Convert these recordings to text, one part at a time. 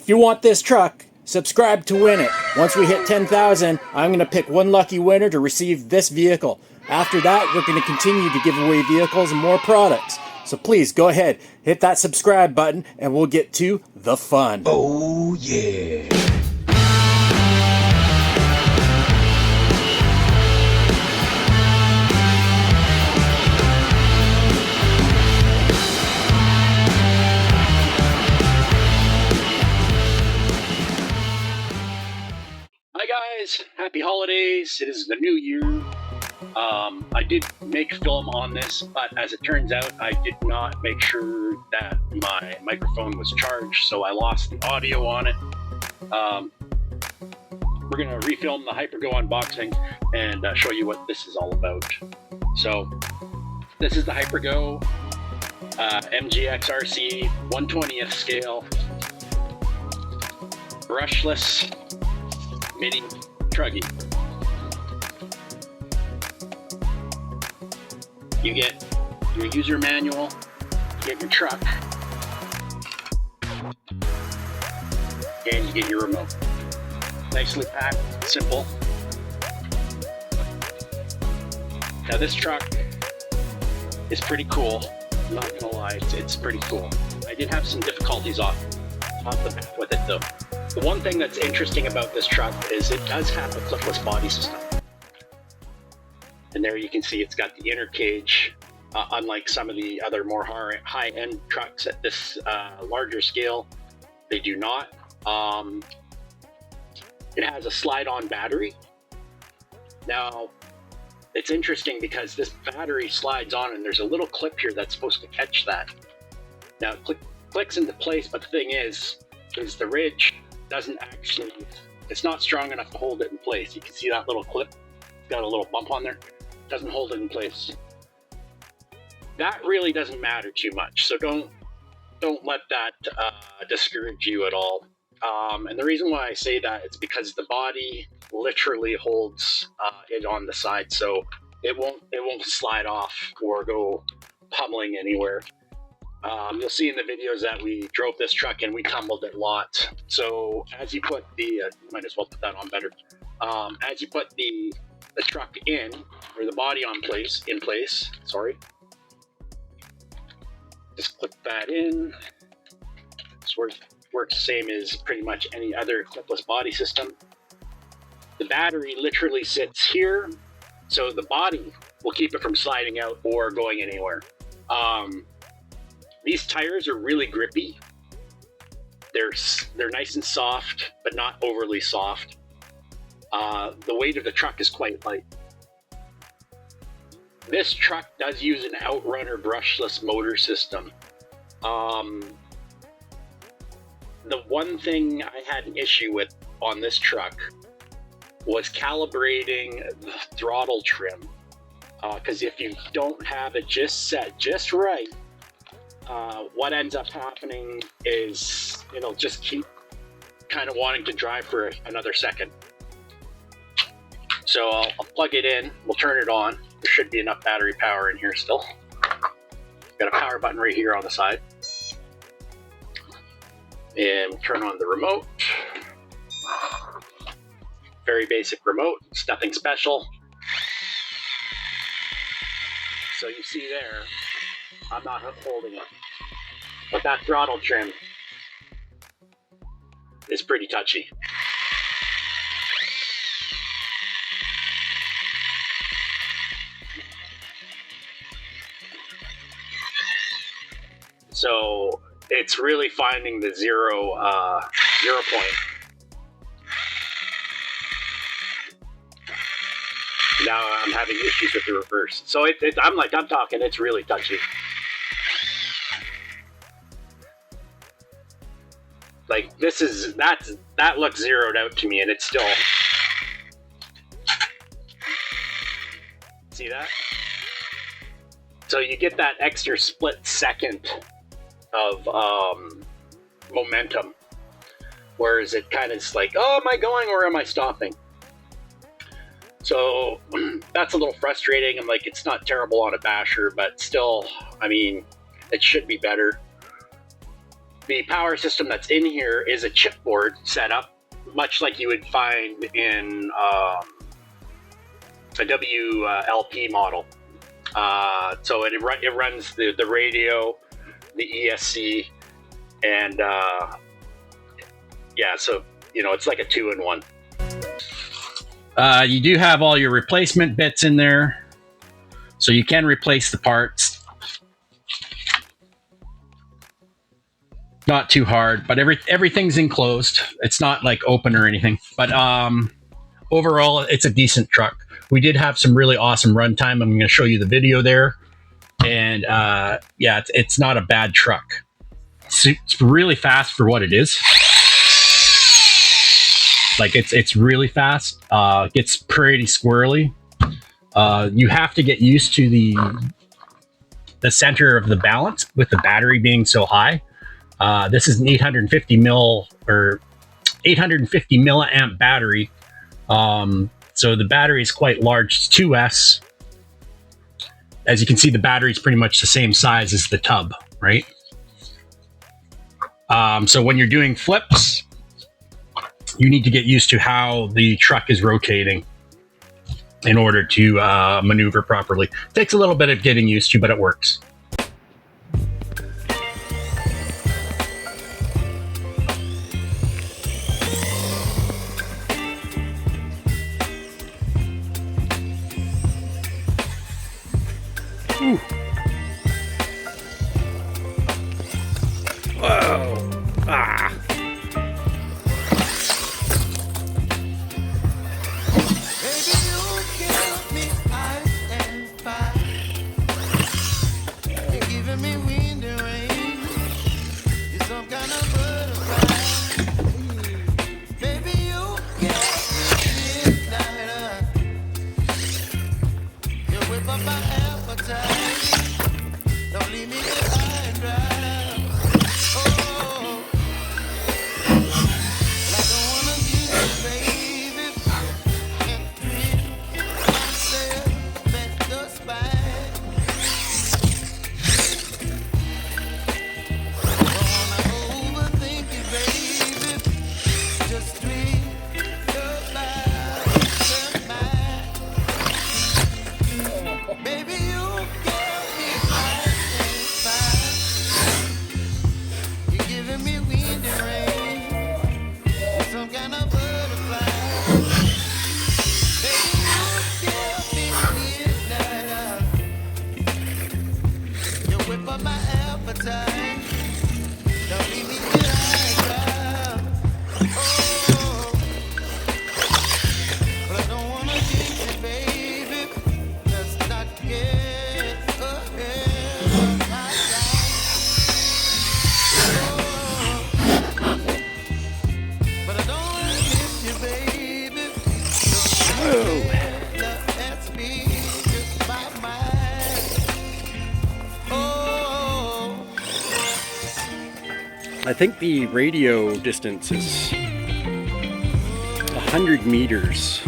If you want this truck, subscribe to win it. Once we hit 10,000, I'm going to pick one lucky winner to receive this vehicle. After that, we're going to continue to give away vehicles and more products. So please go ahead, hit that subscribe button, and we'll get to the fun. Oh yeah. Hi guys, happy holidays. It is the new year. I did make a film on this, but as it turns out, I did not make sure that my microphone was charged, so I lost the audio on it. We're going to refilm the Hypergo unboxing and show you what this is all about. So, this is the Hypergo MGX RC 1/20th scale brushless mini truggy. You get your user manual, you get your truck, and you get your remote. Nicely packed, simple. Now this truck is pretty cool. I'm not gonna lie, it's pretty cool. I did have some difficulties off the bat with it though. The one thing that's interesting about this truck is it does have a clipless body system. And there you can see it's got the inner cage, unlike some of the other more high-end trucks at this larger scale. They do not. It has a slide-on battery. Now, it's interesting because this battery slides on and there's a little clip here that's supposed to catch that. Now, it clicks into place, but the thing is the ridge doesn't actually, it's not strong enough to hold it in place. You can see that little clip, it's got a little bump on there, doesn't hold it in place. That really doesn't matter too much, so don't let that discourage you at all. And the reason why I say that is because the body literally holds it on the side, so it won't slide off or go pummeling anywhere. You'll see in the videos that we drove this truck and we tumbled it a lot. So as you put the, might as well put that on better. As you put the truck in, or the body in place, sorry. Just clip that in. This works the same as pretty much any other clipless body system. The battery literally sits here, so the body will keep it from sliding out or going anywhere. These tires are really grippy. They're nice and soft, but not overly soft. The weight of the truck is quite light. This truck does use an Outrunner brushless motor system. The one thing I had an issue with on this truck was calibrating the throttle trim. Because if you don't have it just set just right, what ends up happening is it'll just keep kind of wanting to drive for another second. So I'll plug it in, we'll turn it on. There should be enough battery power in here still. Got a power button right here on the side. And we'll turn on the remote. Very basic remote, it's nothing special. So you see there, I'm not holding it. But that throttle trim is pretty touchy. So it's really finding the zero point. Now I'm having issues with the reverse. So I'm talking, it's really touchy. Like that looks zeroed out to me, and it's still. See that? So you get that extra split second of momentum, whereas it kind of is like, oh, am I going or am I stopping? So that's a little frustrating. I'm like, it's not terrible on a basher, but still, I mean, it should be better. the power system that's in here is a chipboard setup, much like you would find in a WLP model. So it runs the radio, the ESC, and yeah, so it's like a 2-in-1. You do have all your replacement bits in there, so you can replace the parts. Not too hard, but everything's enclosed. It's not like open or anything, but overall it's a decent truck. We did have some really awesome runtime. I'm going to show you the video there, and yeah, it's not a bad truck. It's really fast for what it is. Like it's really fast. Gets pretty squirrely. You have to get used to the center of the balance with the battery being so high. This is an 850 milliamp battery. So the battery is quite large. It's 2S. As you can see, the battery is pretty much the same size as the tub, right? So when you're doing flips, you need to get used to how the truck is rotating in order to maneuver properly. It takes a little bit of getting used to, but it works. Ooh. Whoa. Ah. I think the radio distance is 100 meters.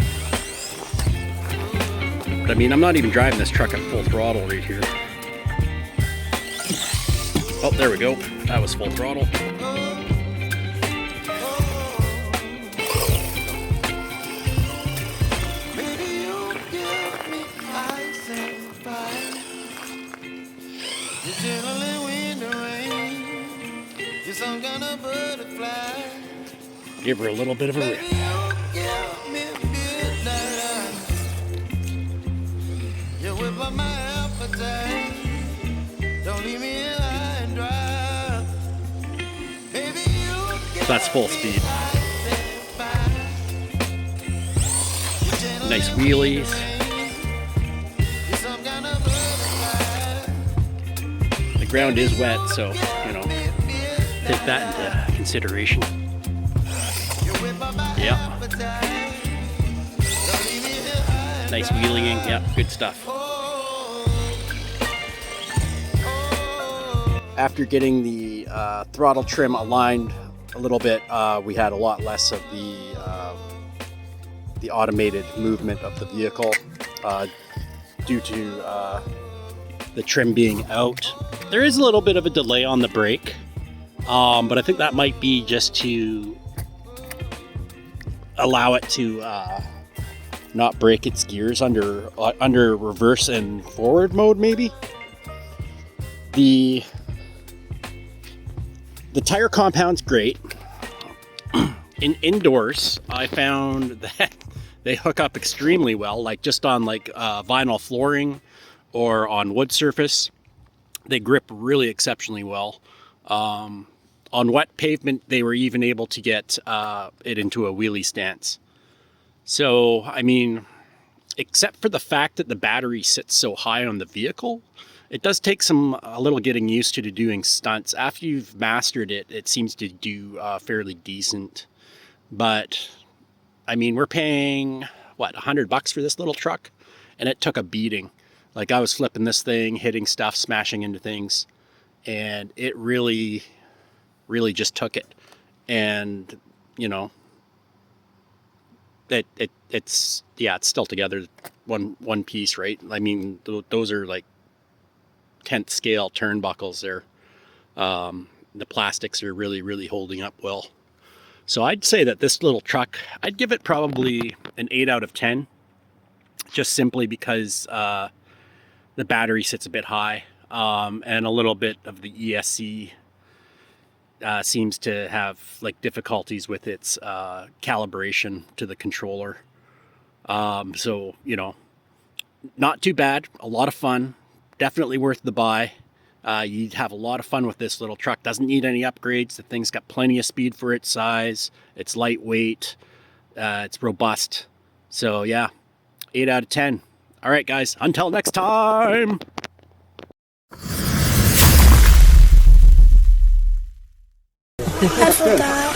But I mean, I'm not even driving this truck at full throttle right here. Oh, there we go. That was full throttle. Give her a little bit of a rip. That's full speed. Nice wheelies. The ground is wet, so, take that into consideration. Yeah. Nice wheeling. Yeah, good stuff. After getting the throttle trim aligned a little bit, we had a lot less of the automated movement of the vehicle due to the trim being out. There is a little bit of a delay on the brake. But I think that might be just to allow it to not break its gears under reverse and forward mode, maybe. The tire compound's great. Indoors, I found that they hook up extremely well, like just on vinyl flooring or on wood surface. They grip really exceptionally well. On wet pavement, they were even able to get it into a wheelie stance. So, I mean, except for the fact that the battery sits so high on the vehicle, it does take a little getting used to doing stunts. After you've mastered it, it seems to do fairly decent. But, I mean, we're paying, what, $100 for this little truck? And it took a beating. Like, I was flipping this thing, hitting stuff, smashing into things. And it really, really just took it. And, you know, it's still together, one piece, right? I mean, those are like 10th scale turnbuckles there. The plastics are really, really holding up well. So I'd say that this little truck, I'd give it probably an 8 out of 10, just simply because the battery sits a bit high, and a little bit of the ESC seems to have like difficulties with its calibration to the controller. So, you know, not too bad, a lot of fun, definitely worth the buy. You'd have a lot of fun with this little truck. Doesn't need any upgrades. The thing's got plenty of speed for its size. It's lightweight. It's robust. So yeah, 8 out of 10. All right, guys, until next time. I forgot.